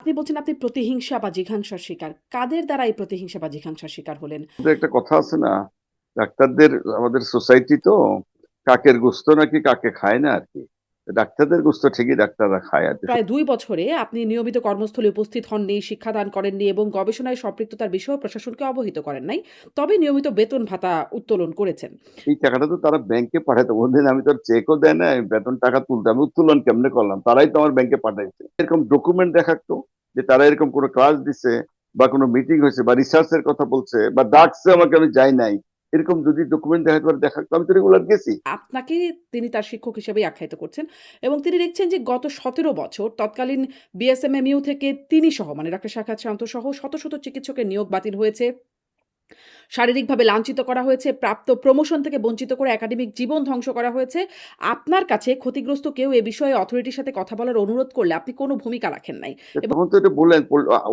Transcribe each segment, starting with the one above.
আপনি বলছেন আপনি প্রতিহিংসা বা জিঘাংসার শিকার। কাদের দ্বারা এই প্রতিহিংসা বা জিঘাংসার শিকার হলেন? আমাদের একটা কথা আছে না, ডাক্তারদের, আমাদের সোসাইটি তো কাকের গোস্ত নাকি কাকে খায় না আর কি। ডাক্তারদের গোস্ত ঠিকই ডাক্তাররা খায় আর কি। প্রায় ২ বছরে আপনি নিয়মিত কর্মস্থলে উপস্থিত হননি, শিক্ষাদান করেননি এবং গবেষণায় সম্পৃক্ততার বিষয়েও প্রশাসনকে অবহিত করেন নাই। তবে নিয়মিত বেতন ভাতা উত্তোলন করেছেন। এই টাকাটা তো তারা ব্যাংকে পাঠাতো, কোনদিন আমি তো চেকও দেয় না, আমি বেতন টাকা তুলতে আমি উত্তোলন কেমনে করলাম, তারাই তো আমার ব্যাংকে পাঠাইছে। এরকম ডকুমেন্ট দেখাতো যে তারা এরকম কোনো ক্লাস দিছে বা কোনো মিটিং হয়েছে বা রিসার্চের কথা বলছে বা ডাকছে আমাকে, আমি যাই নাই, এরকম যদি ডকুমেন্ট দেখাতে পারে, দেখাতো, আমি তো রেগুলার গেছি। আপনাকে তিনি তার শিক্ষক হিসেবেই আখ্যায়িত করছেন এবং তিনি লিখছেন যে গত ১৭ বছর তৎকালীন বিএসএমএমইউ থেকে তিনি সহ মানে ডাক্তার সাখাওয়াত শান্ত সহ শত, শত চিকিৎসকের নিয়োগ বাতিল হয়েছে। শারীরিকভাবে লাঞ্ছিত করা হয়েছে, প্রাপ্ত প্রমোশন থেকে বঞ্চিত করে একাডেমিক জীবন ধ্বংস করা হয়েছে। আপনার কাছে ক্ষতিগ্রস্ত কেউ এ বিষয়ে অথরিটির সাথে কথা বলার অনুরোধ করলে আপনি কোনো ভূমিকা রাখেন নাই। এবং তখন তো এটা বললেন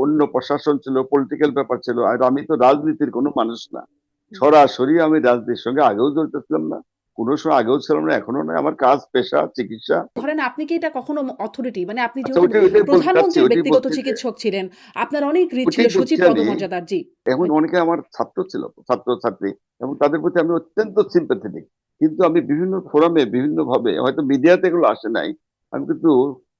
অন্য প্রশাসন ছিল, পলিটিক্যাল ব্যাপার ছিল, আর আমি তো রাজনীতির কোনো মানুষ না। সরাসরি আমি রাজনীতির সঙ্গে আগেও জড়িত ছিলাম না, কোনো সময় আগেও ছিলাম না, এখনো নয়। আমার কাজ, পেশা চিকিৎসা। ধরেন আপনি কি এটা কখনো অথরিটি মানে আপনি আচ্ছা, যেহেতু ওইটাই বলতে চাচ্ছি, প্রধানমন্ত্রীর ওইটাই ব্যক্তিগত বলছি যে চিকিৎসক ছিলেন, আপনার অনেক রিচ ছিল ওইটাই সচিব বলছি আমি। পদমর্যাদার জি। এখন অনেকে আমার ছাত্র ছিল, ছাত্র ছাত্রী, এবং তাদের প্রতি আমি অত্যন্ত সিম্প্যাথেটিক। কিন্তু আমি বিভিন্ন ফোরামে বিভিন্ন ভাবে, হয়তো মিডিয়াতে এগুলো আসে নাই, আমি কিন্তু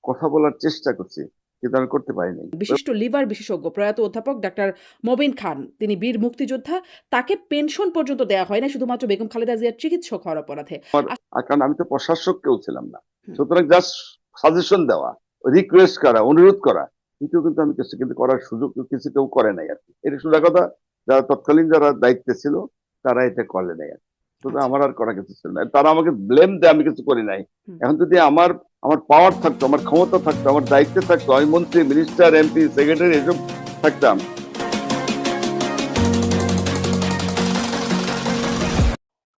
কথা বলার চেষ্টা করছি, কিন্তু আমি করতে পারি নাই। বিশিষ্ট লিভার বিশেষজ্ঞ প্রয়াত অধ্যাপক ডাক্তার মবিন খান, তিনি বীর মুক্তিযোদ্ধা। তাকে পেনশন পর্যন্ত দেয়া হয় না শুধুমাত্র বেগম খালেদা জিয়ার চিকিৎসক হওয়ার অপরাধে। আমার, আস কারণ আমি তো প্রশাসক কেউ ছিলাম না, হুম। সুতরাং জাস্ট সাজেশন দেওয়া, রিকোয়েস্ট করা, অনুরোধ করা, কিন্তু আমি কিছু কিন্তু করার সুযোগ কিছু কেউ করে নাই আর কি। এটা সোজা কথা, যারা তৎকালীন যারা দায়িত্বে ছিল তারা এটা করে নাই আর কি। সুতরাং আচ্ছা। আমার আর করা কিছু ছিল না, তারা আমাকে ব্লেম দেয় আমি কিছু করি নাই। হুম। এখন যদি আমার আমার পাওয়ার থাকতো, আমার ক্ষমতা থাকতো, আমার দায়িত্বে থাকতো, আমি মন্ত্রী, মিনিস্টার, এমপি, সেক্রেটারি এসব থাকতাম।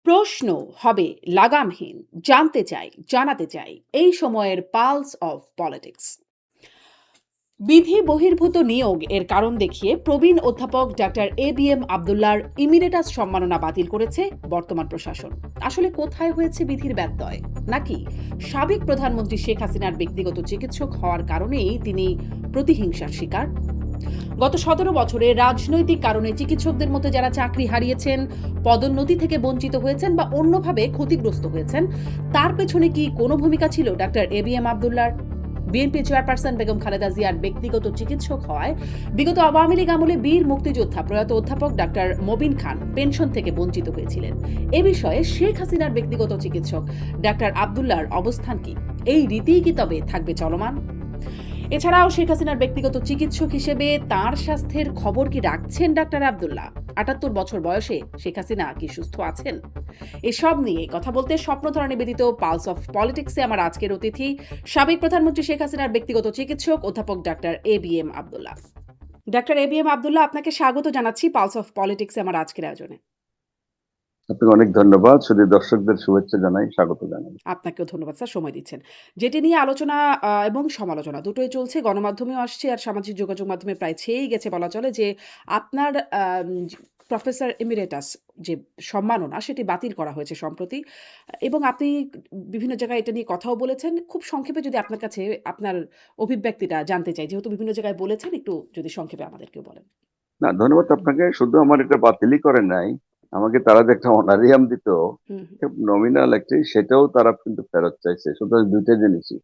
প্রশ্ন হবে লাগামহীন। জানতে চাই, জানাতে চাই এই সময়ের পালস অফ পলিটিক্স। বিধি বহির্ভূত নিয়োগ এর কারণ দেখিয়ে প্রবীণ অধ্যাপক ডাক্তার এবিএম আব্দুল্লাহর ইমিরেটাস সম্মাননা বাতিল করেছে বর্তমান প্রশাসন। আসলে কোথায় হয়েছে বিধির ব্যত্যয়, নাকি সাবেক প্রধানমন্ত্রী শেখ হাসিনার ব্যক্তিগত চিকিৎসক হওয়ার কারণেই তিনি প্রতিহিংসার শিকার? গত ১৭ বছরে রাজনৈতিক কারণে চিকিৎসকদের মধ্যে যারা চাকরি হারিয়েছেন, পদোন্নতি থেকে বঞ্চিত হয়েছেন বা অন্যভাবে ক্ষতিগ্রস্ত হয়েছেন, তার পেছনে কি কোনো ভূমিকা ছিল ডাক্তার এবিএম আব্দুল্লাহর? বিএনপি চেয়ারপারসন বেগম খালেদা জিয়ার ব্যক্তিগত চিকিৎসক হওয়ায় বিগত আওয়ামী লীগ আমলে বীর মুক্তিযোদ্ধা প্রয়াত অধ্যাপক ডাক্তার মবিন খান পেনশন থেকে বঞ্চিত হয়েছিলেন। এ বিষয়ে শেখ হাসিনার ব্যক্তিগত চিকিৎসক ডাক্তার আব্দুল্লাহর অবস্থান কি? এই রীতিই কি তবে থাকবে চলমান? এছাড়াও শেখ হাসিনার ব্যক্তিগত চিকিৎসক হিসেবে তার স্বাস্থ্যের খবর কি রাখছেন ডাক্তার আব্দুল্লাহ? ৭৮ বছর বয়সে শেখ হাসিনা কি সুস্থ আছেন? এসব নিয়ে কথা বলতে স্বপ্নধারা নিবেদিত পালস অফ পলিটিক্সে আমার আজকের অতিথি সাবেক প্রধানমন্ত্রী শেখ হাসিনার ব্যক্তিগত চিকিৎসক অধ্যাপক doctor ABM Abdullah. Doctor ABM Abdullah, আপনাকে স্বাগত জানাচ্ছি পালস অফ পলিটিক্সে আমার আজকের আয়োজনে। আপনাকে অনেক ধন্যবাদ, শুধু দর্শকদের শুভেচ্ছা জানাই, স্বাগত জানাই। আপনাকেও ধন্যবাদ স্যার, সময় দিচ্ছেন। যেটি নিয়ে আলোচনা এবং সমালোচনা দুটোই চলছে। গণমাধ্যমেও আসছে আর সামাজিক যোগাযোগ মাধ্যমে প্রায় ছেয়েই গেছে বলা চলে যে আপনার প্রফেসর এমিরেটাস যে সম্মাননা সেটি বাতিল করা হয়েছে সম্প্রতি এবং আপনি বিভিন্ন জায়গায় এটা নিয়ে কথাও বলেছেন। খুব সংক্ষেপে যদি আপনার কাছে আপনার অভিব্যক্তিটা জানতে চাই। যেহেতু বিভিন্ন জায়গায় বলেছেন, একটু যদি সংক্ষেপে আমাদেরকেও বলেন। না, ধন্যবাদ আপনাকে। শুধু আমার এটা বাতিলই করে নাই, আমাকে তারা যে একটা অনারিয়াম দিত, হুম, হুম। নমিনাল একটি, সেটাও তারা কিন্তু ফেরত চাইছে। সুতরাং দুইটা জিনিসই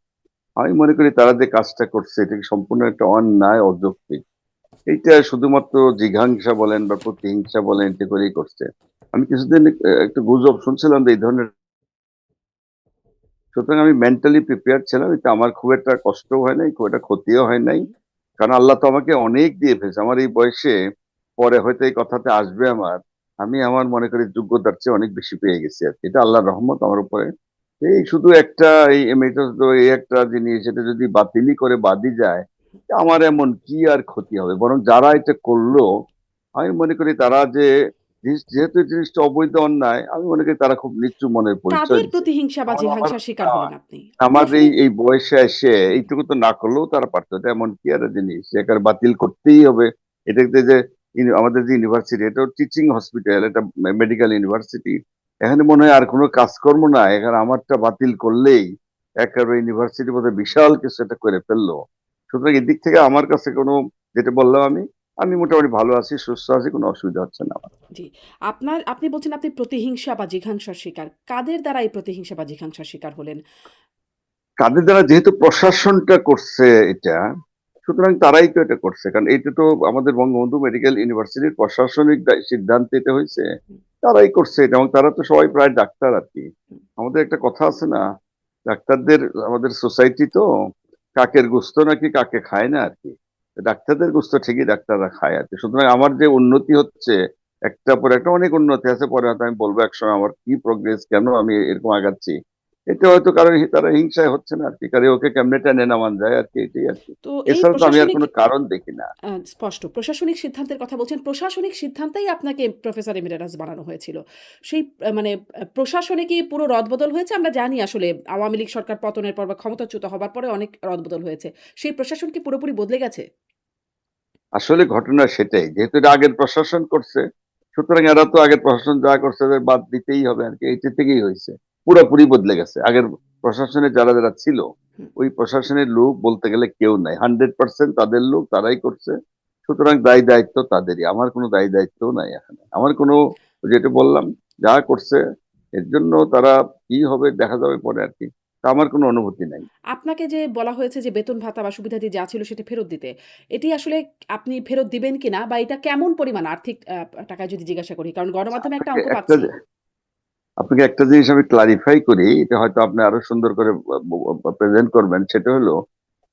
আমি মনে করি তারা যে কাজটা করছে এটা সম্পূর্ণ একটা অন্যায়, অযৌক্তিক। এইটা শুধুমাত্র জিঘাংসা বলেন বা প্রতিহিংসা বলেন, এটা করেই করছে। আমি কিছুদিন একটু গুজব শুনছিলাম যে এই ধরনের, সুতরাং আমি মেন্টালি প্রিপেয়ার ছিলাম। এটা আমার খুব একটা কষ্টও হয় নাই, খুব একটা ক্ষতিও হয় নাই, হুম। কারণ আল্লাহ তো আমাকে অনেক দিয়ে ফেলছে আমার এই বয়সে। পরে হয়তো এই কথাতে আসবে আমার, আমি আমার মনে করি যোগ্যতার চেয়ে অনেক বেশি পেয়ে গেছি আর কি। এটা আল্লাহর রহমত আমার উপরে। এই শুধু একটা এই এমএইচএস, এই একটা জিনিস, এটা যদি বাতিলই করে বাদই যায়, আমার এমন কি আর ক্ষতি হবে? বরং যারা এটা করলো, আমি মনে করি তারা যে যেহেতু এই জিনিসটা অবৈধ, অন্যায়, আমি মনে করি তারা খুব নিচু মনের পরিচয় কাদের দিচ্ছে। প্রতিহিংসা বা যেমন আমার জিঘাংসার শিকার হলেন আপনি? আপনি আমার আসলে এই এই বয়সে এসে এইটুকু তো না করলেও তারা পারতো। এটা এমন কি আর জিনিস এটার বাতিল করতেই হবে? এটাতে যে আমাদের যে ইউনিভার্সিটি, এটা টিচিং হসপিটাল, এটা মেডিকেল ইউনিভার্সিটি, এখানে মনে হয় আর কোনো কাজকর্ম না, এখানে আমারটা বাতিল করলেই একেবারে ইউনিভার্সিটি বোধহয় বিশাল কিছু একটা করে ফেললো। সুতরাং এদিক থেকে আমার কাছে কোনো, যেটা বললাম আমি, আমি মোটামুটি ভালো আছি, সুস্থ আছি, কোনো অসুবিধা হচ্ছে না আমার। জি। আপনি বলছেন আপনি প্রতিহিংসা বা জিঘাংসার শিকার। কাদের দ্বারা এই প্রতিহিংসা বা জিঘাংসার শিকার হলেন? কাদের দ্বারা, যেহেতু প্রশাসনটা করছে এটা, সুতরাং তারাই তো এটা করছে, কারণ এটা তো আমাদের বঙ্গবন্ধু মেডিকেল ইউনিভার্সিটির প্রশাসনিক সিদ্ধান্ত এটা হয়েছে, হুম, তারাই করছে এটা, এবং তারা তো সবাই প্রায় ডাক্তার আর কি। হুম। আমাদের একটা কথা আছে না, ডাক্তারদের, আমাদের সোসাইটি তো কাকের গোস্ত নাকি কাকে খায় না আর কি, ডাক্তারদের গোস্ত ঠিকই ডাক্তাররা খায় আর কি। সুতরাং আমার যে উন্নতি হচ্ছে, একটা পর একটা অনেক উন্নতি আছে, পরে হয়তো আমি বলবো একসময় আমার কি প্রোগ্রেস, কেন আমি এরকম আগাচ্ছি, এটা হয়তো কারণ তারা হিংসায় হচ্ছে না আর কি, কারণ ওকে কেমনে টেনে নামান যায় আর কি, এটাই আর কি। তো এই এছাড়া তো আমি আর প্রশাসনিক কোনো কারণ দেখি না। স্পষ্ট। প্রশাসনিক সিদ্ধান্তের কথা বলছেন। প্রশাসনিক সিদ্ধান্তেই আপনাকে প্রফেসর এমেরিটাস বানানো হয়েছিল। সেই মানে প্রশাসনে কি পুরো রদবদল হয়েছে? আমরা জানি আসলে আওয়ামী লীগ সরকার পতনের পর বা ক্ষমতাচ্যুত হবার পরে অনেক রদবদল হয়েছে। সেই প্রশাসন কি পুরোপুরি বদলে গেছে? আসলে ঘটনা সেটাই, যেহেতু এটা আগের প্রশাসন করছে, সুতরাং এরা তো আগের প্রশাসন যা করছে এদের বাদ দিতেই হবে আর কি, এটা থেকেই হয়েছে। পুরোপুরি বদলে গেছে, আগের প্রশাসনে যারা যারা ছিল, হুম। ওই প্রশাসনের লোক বলতে গেলে কেউ নাই, 100% তাদের লোক, তারাই করছে। সুতরাং দায় দায়িত্ব তাদেরই, আমার কোনো দায় দায়িত্ব নাই এখানে, আমার কোনো, যেটা বললাম, যা করছে এর জন্য তারা কি হবে দেখা যাবে পরে আর কি, তা আমার কোনো অনুভূতি নাই। আপনাকে যে বলা হয়েছে যে বেতন ভাতা বা সুবিধাদি যা ছিল সেটা ফেরত দিতে। এটি আসলে আপনি ফেরত দিবেন কিনা বা এটা কেমন পরিমাণ আর্থিক টাকায় যদি জিজ্ঞাসা করি? কারণ গণমাধ্যমে একটা আপনাকে অঙ্ক একটা, পাচ্ছি। আপনাকে একটা জিনিস আমি ক্লারিফাই করি, এটা হয়তো আপনি আরো সুন্দর করে প্রেজেন্ট করবেন, সেটা হলো,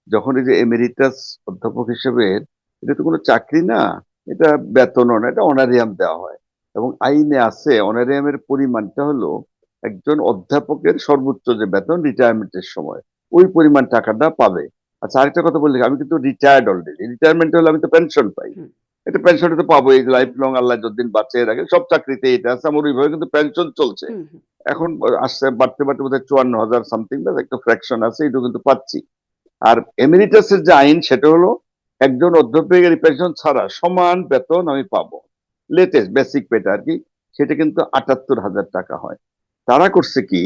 যখন এই যে এমেরিটাস অধ্যাপক হিসেবে, এটা তো কোনো চাকরি না, এটা বেতনও না, এটা অনারিয়াম দেওয়া হয়, এবং আইনে আছে অনারিয়ামের পরিমাণটা হলো একজন অধ্যাপকের সর্বোচ্চ যে বেতন রিটায়ারমেন্টের সময়, ওই পরিমাণ টাকাটা পাবে। আচ্ছা, আরেকটা কথা বললি, আমি কিন্তু রিটায়ার্ড অলরেডি, রিটায়ারমেন্ট হলে আমি তো পেনশন পাই, হুম, এটা পেনশনটা তো পাবো, এই লাইফ লং আল্লাহ যতদিন বাঁচিয়ে রাখে, সব চাকরিতে এটা আছে, আমার ওইভাবে কিন্তু পেনশন চলছে। হুম, হুম, এখন আসছে, বাড়তে বাড়তে বোধহয় 54,000 সামথিং, বা একটা ফ্র্যাকশন আছে, এটা কিন্তু পাচ্ছি। আর এমেরিটাসের যে আইন, সেটা হলো একজন অধ্যাপকের পেনশন ছাড়া সমান বেতন আমি পাবো, লেটেস্ট বেসিক পেটা আর কি, সেটা কিন্তু 78,000 টাকা হয়। তারা করছে কি,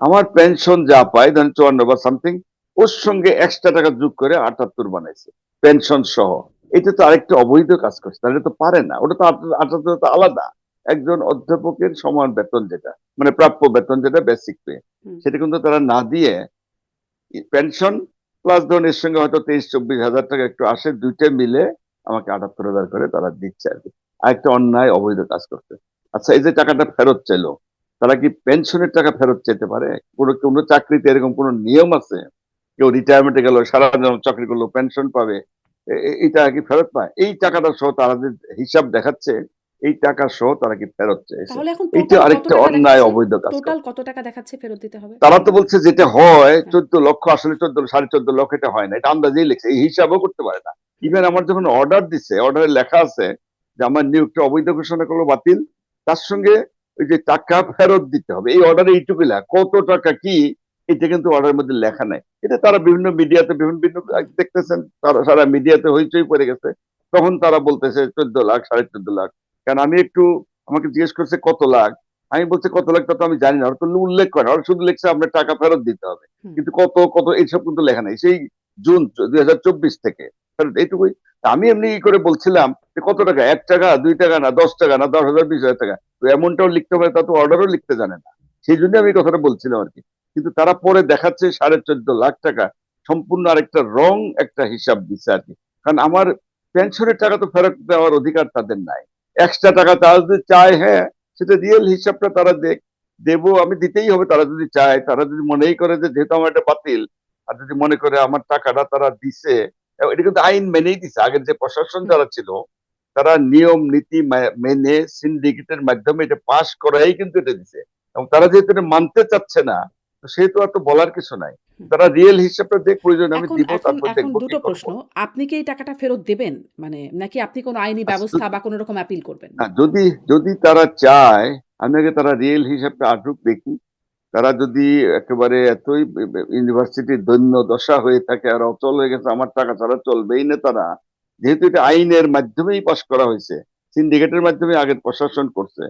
আমার পেনশন যা পাই, ধরেন 54 বা সামথিং, ওর সঙ্গে এক্সট্রা টাকা যোগ করে 78 বানাইছে, পেনশন সহ। এটা তো আরেকটা অবৈধ কাজ করছে, তাহলে তো পারে না, ওটা তো 78 তো আলাদা। একজন অধ্যাপকের সমান বেতন যেটা, মানে প্রাপ্য বেতন যেটা বেসিক পে, হুম। সেটা কিন্তু তারা না দিয়ে পেনশন প্লাস ধরুন এর সঙ্গে হয়তো 23-24 হাজার টাকা একটু আসে, দুইটা মিলে আমাকে 78,000 করে তারা দিচ্ছে আর কি। আরেকটা অন্যায় অবৈধ কাজ করতে। আচ্ছা, এই যে টাকাটা ফেরত চাইলো, তারা কি পেনশনের টাকা ফেরত চাইতে পারে? কোনো কোনো চাকরিতে এরকম কোনো নিয়ম আছে? কেউ রিটায়ারমেন্টে গেল, সারা জীবন চাকরি করলো, পেনশন পাবে, এই টাকা কি ফেরত পায়? এই টাকাটা সহ তারা যে হিসাব দেখাচ্ছে, এই টাকা সহ তারা কি ফেরত চাইছে? তাহলে এখন এইটা টোটাল কত আরেকটা টাকা অন্যায় দেখাচ্ছে? অবৈধ কাজ টোটাল করছে। কত টাকা দেখাচ্ছে ফেরত দিতে হবে? তারা তো বলছে যেটা হয় হ্যাঁ, 14 লক্ষ, আসলে 14, 14.5 লক্ষ, এটা হয় না, এটা আন্দাজেই লিখছে, এই হিসাবও করতে পারে না। হুম, ইভেন আমার যখন অর্ডার দিছে, অর্ডারে লেখা আছে যে আমার নিয়োগটা অবৈধ ঘোষণা করলো, বাতিল, তার সঙ্গে ওই যে টাকা ফেরত দিতে হবে, এই অর্ডারে এইটুকু লেখা, কত টাকা কি, এটা কিন্তু অর্ডারের মধ্যে লেখা নাই। এটা তারা বিভিন্ন মিডিয়াতে, বিভিন্ন বিভিন্ন হুম, দেখতেছেন, তারা সারা মিডিয়াতে হইচই পড়ে গেছে, তখন তারা বলতেছে 14 লাখ, 14.5 লাখ। কারণ আমি একটু, আমাকে জিজ্ঞেস করছে কত লাখ, আমি বলছি কত লাখ তা তো আমি জানি না, ওরা তো উল্লেখ করে, ওরা শুধু লিখছে আপনার টাকা ফেরত দিতে হবে, হুম। কিন্তু কত কত এইসব কিন্তু লেখা নাই, সেই জুন 2024 থেকে ফেরত, এইটুকুই। তা আমি এমনি ই করে বলছিলাম যে কত টাকা, 1 টাকা, 2 টাকা, না 10 টাকা, না 10,000, 20,000 টাকা, তো এমনটাও লিখতে পারে, তা তো অর্ডারও লিখতে জানে না। সেই জন্য আমি এই কথাটা বলছিলাম আর কি। কিন্তু তারা পরে দেখাচ্ছে 14.5 লাখ টাকা, সম্পূর্ণ আরেকটা রং একটা হিসাব দিচ্ছে আর কি। কারণ আমার পেনশনের টাকা তো ফেরত দেওয়ার অধিকার তাদের নাই, এক্সট্রা টাকা তারা যদি চায়, হ্যাঁ, সেটা রিয়েল হিসাবটা তারা দেবো, আমি দিতেই হবে, তারা যদি চায়, তারা যদি মনেই করে যে যেহেতু আমার এটা বাতিল, আর যদি মনে করে আমার টাকাটা তারা দিছে, এটা কিন্তু আইন মেনেই দিছে, আগের যে প্রশাসন হুম। যারা ছিল, তারা নিয়ম নীতি মেনে সিন্ডিকেটের মাধ্যমে এটা পাশ করাই কিন্তু এটা দিছে, এবং তারা যেহেতু এটা মানতে চাচ্ছে না, তো সেহেতু আর তো বলার কিছু নাই। হুম। তারা রিয়েল হিসাবটা দেখ, প্রয়োজন আমি এখন দিব, এখন তারপর এখন দেখবো ২ কি টো প্রশ্ন। করবো। আপনি কি এই টাকাটা ফেরত দেবেন? মানে নাকি আপনি কোনো আইনি আচ্ছা, ব্যবস্থা বা কোনো রকম অ্যাপিল করবেন? না, যদি যদি তারা চায়, আমি আগে তারা রিয়েল হিসাবটা আসুক দেখি। তারা যদি একেবারে এতই ইউনিভার্সিটির দৈন্য দশা হয়ে থাকে আর অচল হয়ে গেছে, আমার টাকা ছাড়া চলবেই না তারা, যেহেতু এটা আইনের মাধ্যমেই পাশ করা হয়েছে, সিন্ডিকেটের মাধ্যমে আগের প্রশাসন করছে,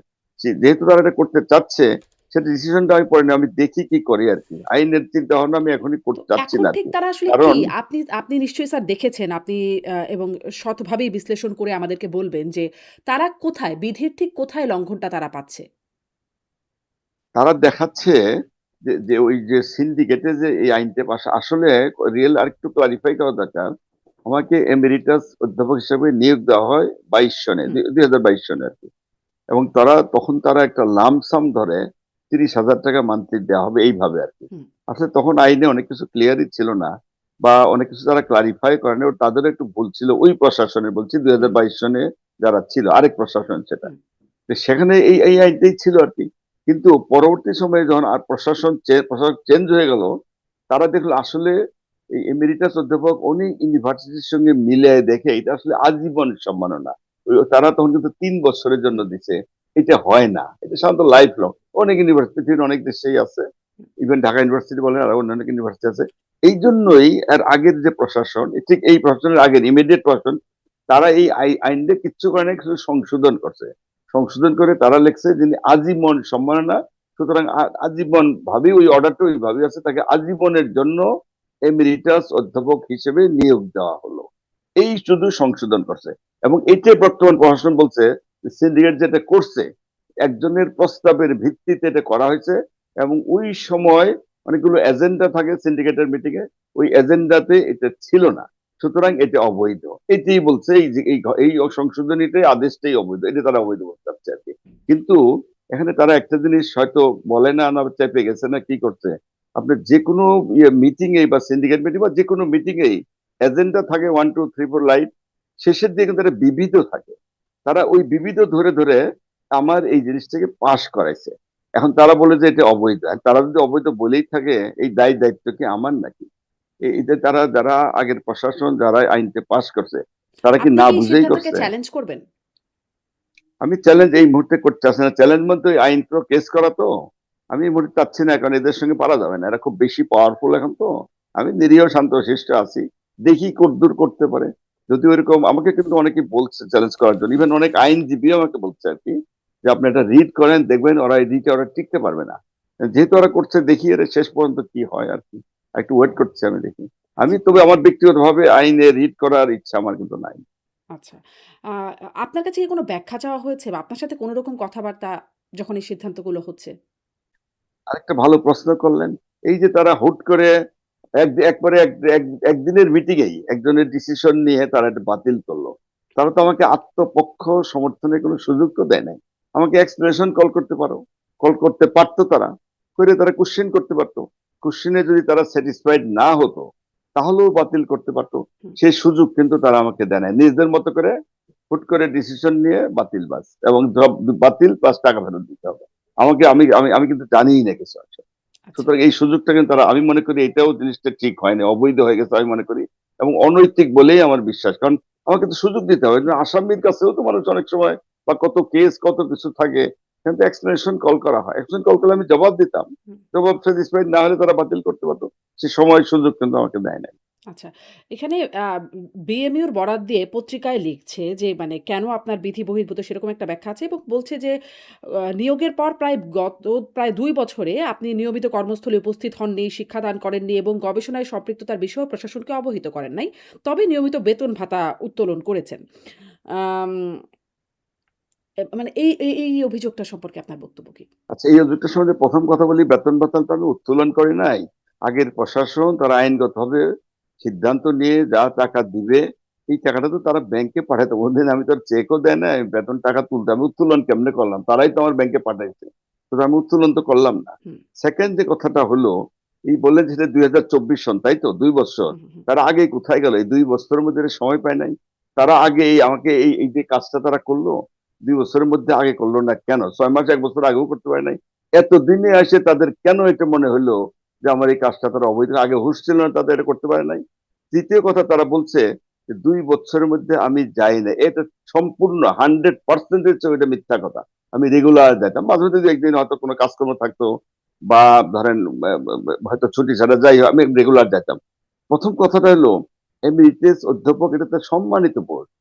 যেহেতু তারা এটা করতে চাচ্ছে, সেটা ডিসিশনটা আমি পরে নিই। আমি দেখি কি করি আরকি। আইনের চিন্তা ভাবনা আমি এখনই তো করতে চাচ্ছি এখন না ঠিক আরকি। তারা আসলে কি? কারণ আপনি আপনি নিশ্চয়ই স্যার দেখেছেন, আপনি এবং সৎভাবেই বিশ্লেষণ করে আমাদেরকে বলবেন যে তারা কোথায়, বিধির ঠিক কোথায় লঙ্ঘনটা তারা পাচ্ছে? তারা দেখাচ্ছে যে ওই যে সিন্ডিকেটে যে এই আইনটা পাস আসলে রিয়েল আরেকটু ক্লারিফাই করা দরকার। আমাকে এমেরিটাস অধ্যাপক হিসেবে নিয়োগ দেওয়া হয় ২২ সনে, হুম, ২০২২ সনে আরকি। এবং তারা একটা লাম্প সাম ধরে ৳৩০,০০০ মান্থলি দেওয়া হবে এইভাবে আরকি। হুম, আসলে তখন আইনে অনেক কিছু ক্লিয়ারই ছিল না বা অনেক কিছু তারা ক্লারিফাই করেনি। তাদেরও একটু ভুল ছিল। ওই প্রশাসনে বলছি হুম, ২০২২ সনে যারা ছিল, আরেক প্রশাসন সেটা। হুম। তো সেখানে এই আইনটাই ছিল আরকি। কিন্তু পরবর্তী সময়ে যখন আর প্রশাসন চেঞ্জ হয়ে গেল, তারা দেখলো আসলে এই এমেরিটাস অধ্যাপক উনি ইউনিভার্সিটির সঙ্গে মিলায়ে দেখে এটা আসলে আজীবন সম্মাননা। তারা তখন কিন্তু ৩ বছরের জন্য দিছে। এটা হয় না। এটা সাধারণত লাইফ লং। অনেক ইউনিভার্সিটির অনেক দেশেই আছে। ইভেন ঢাকা ইউনিভার্সিটি বলেন আরো অন্যান্য ইউনিভার্সিটি আছে। এইজন্যই এর আগের যে প্রশাসন, ঠিক এই প্রশাসনের আগের ইমিডিয়েট প্রশাসন, তারা এই আইনটা কিচ্ছু করে নাই, শুধু সংশোধন করছে। সংশোধন করে তারা লিখছে যিনি আজীবন সম্মাননা, সুতরাং আজীবন ভাবেই ওই অর্ডারটা ওইভাবেই আছে, তাকে আজীবনের জন্য এমেরিটাস অধ্যাপক হিসেবে নিয়োগ দেওয়া হলো। এই শুধু সংশোধন করছে। এবং এটাই বর্তমান প্রশাসন বলছে সিন্ডিকেট যেটা করছে একজনের প্রস্তাবের ভিত্তিতে এটা করা হয়েছে এবং ওই সময় অনেকগুলো এজেন্ডা থাকে সিন্ডিকেটের মিটিং এ, ওই এজেন্ডাতে এটা ছিল না, সুতরাং এটা অবৈধ। এটাই বলছে এই যে এই সংশোধনীটাই আদেশটাই অবৈধ, এটা তারা অবৈধ বলতে চাচ্ছে আর কি। কিন্তু এখানে তারা একটা জিনিস হয়তো বলে না, না চেপে গেছে না কি করছে, আপনার যে কোনো মিটিং এ বা সিন্ডিকেট মিটিং বা যে কোনো মিটিং এই এজেন্ডা থাকে 1 2 3 4 লাইন, শেষের দিকে কিন্তু একটা বিবিধ থাকে। তারা ওই বিবিধ ধরে ধরে আমার এই জিনিসটাকে পাশ করাইছে। এখন তারা বলে যে এটা অবৈধ। আর তারা যদি অবৈধ বলেই থাকে এই দায়িত্ব কি আমার নাকি? এটা তারা যারা আগের প্রশাসন যারা আইনটা পাস করছে তারা কি আপনি না কি এই বুঝেই সিদ্ধান্তকে করছে? চ্যালেঞ্জ করবেন? আমি চ্যালেঞ্জ এই মুহূর্তে করতে চাচ্ছি না। চ্যালেঞ্জ বলতে ওই আইন তো কেস করা তো। আমি এই মুহূর্তে চাচ্ছি না, কারণ এদের সঙ্গে পারা যাবে না। এরা খুব বেশি পাওয়ারফুল এখন তো। আমি নিরীহ শান্তশিষ্ট আছি। দেখি কতদূর করতে পারে। যদি ওইরকম আমাকে কিন্তু অনেকে বলছে চ্যালেঞ্জ করার জন্য। ইভেন অনেক আইনজীবীও আমাকে বলছে আরকি যে আপনি এটা রিড করেন, দেখবেন ওরা এই রিটে ওরা টিকতে পারবে না। যেহেতু ওরা করছে দেখি এর শেষ পর্যন্ত কি হয় আরকি। একটু ওয়েট করছি আমি দেখি। আমি আচ্ছা, তবে আমার ব্যক্তিগতভাবে আইনে রিড করার ইচ্ছা আমার কিন্তু নাই। আচ্ছা। আ আপনার কাছে কি কোনো ব্যাখ্যা চাওয়া হয়েছে বা আপনার সাথে কোনো রকম কথাবার্তা যখন এই সিদ্ধান্তগুলো হচ্ছে? আরেকটা ভালো প্রশ্ন করলেন। এই যে তারা হুট করে একবারে একদিনের মিটিং এই একজনের ডিসিশন নিয়ে তারা এটা বাতিল করলো। তারা তো আমাকে আত্মপক্ষ সমর্থনের কোনো সুযোগ তো দেয় নাই। আমাকে এক্সপ্লেনেশন কল করতে পারতো তারা। করে তারা কোয়েশ্চেন করতে পারতো। কোয়েশ্চেনে যদি তারা স্যাটিসফাইড না হতো তাহলেও বাতিল করতে পারতো। হুম, সেই সুযোগ কিন্তু তারা আমাকে দেয় নাই। নিজেদের মতো করে হুট করে ডিসিশন নিয়ে বাতিল বাস। এবং জব বাতিল প্লাস টাকা ফেরত দিতে হবে। আমাকে আমি আমি আমি কিন্তু জানিই না কিছু আসলে। আচ্ছা, সুতরাং এই সুযোগটা কিন্তু তারা, আমি মনে করি এটাও জিনিসটা ঠিক হয়নি, অবৈধ হয়ে গেছে আমি মনে করি এবং অনৈতিক বলেই আমার বিশ্বাস। কারণ আমাকে তো সুযোগ দিতে হবে। আসামির কাছেও তো মানুষ অনেক সময় বা কত কেস কত কিছু থাকে, কিন্তু এক্সপ্লেনেশন কল করা হয়, এক্সপ্লেনেশন কল করলে আমি জবাব দিতাম, হুম, জবাব স্যাটিসফাইড না হলে তারা বাতিল করতে পারতো। সে সময় সুযোগ কিন্তু আমাকে দেয় নাই। আচ্ছা। এখানে বিএমইউর বরাত দিয়ে পত্রিকায় লিখছে যে মানে কেন আপনার বিধি বহির্ভূত সেরকম একটা ব্যাখ্যা আছে এবং বলছে যে নিয়োগের পর প্রায় ২ বছরে আপনি নিয়মিত কর্মস্থলে উপস্থিত হননি, শিক্ষাদান করেননি এবং গবেষণায় সম্পৃক্ততার বিষয়েও প্রশাসনকে অবহিত করেন নাই। তবে নিয়মিত বেতন ভাতা উত্তোলন করেছেন। আম মানে এই অভিযোগটা সম্পর্কে আপনার বক্তব্য কি? আচ্ছা, এই অভিযোগটার সম্বন্ধে ১ম কথা বলি, বেতন-ভাতা তো আমি উত্তোলন করি নাই। আগের প্রশাসন তারা আইনগতভাবে সিদ্ধান্ত নিয়ে যা টাকা দিবে, এই টাকাটা তো তারা ব্যাংকে পাঠাইতো। কোনদিন আমি তো আর চেকও দেয় নাই, বেতন টাকা তুলতে আমি উত্তোলন কেমনে করলাম? তারাই তো আমার ব্যাংকে পাঠাইছে। তো আমি উত্তোলন তো করলাম না। হুম, 2nd যে কথাটা হলো, এই বললেন যে সেটা ২০২৪ সন, তাই তো? ২ বৎসর। হুম, হুম, হুম, তারা আগে কোথায় গেল? এই ২ বছরের মধ্যে এরা সময় পায় নাই। তারা আগে আমাকে এই যে কাজটা তারা করলো ২ বছরের মধ্যে আগে করলো না কেন? ৬ মাস ১ বছর আগেও করতে পারে নাই। এতদিনে এসে তাদের কেন এটা মনে হইলো যে আমার এই কাজটা তারা অবৈধ? আগে হুঁশ ছিল না তাদের, এটা করতে পারে নাই। ৩য় কথা তারা বলছে যে ২ বছরের মধ্যে আমি যাই নাই। এটা সম্পূর্ণ 100% হচ্ছে ওইটা মিথ্যা কথা। আমি রেগুলার যাইতাম। মাঝে মধ্যে ২ ১ দিন হয়তো কোনো কাজকর্ম থাকতো বা ধরেন হয়তো ছুটি ছাড়া যাই হোক, আমি রেগুলার যাইতাম। ১ম কথাটা হলো এমিরিটাস অধ্যাপক এটা তো সম্মানিত পোস্ট।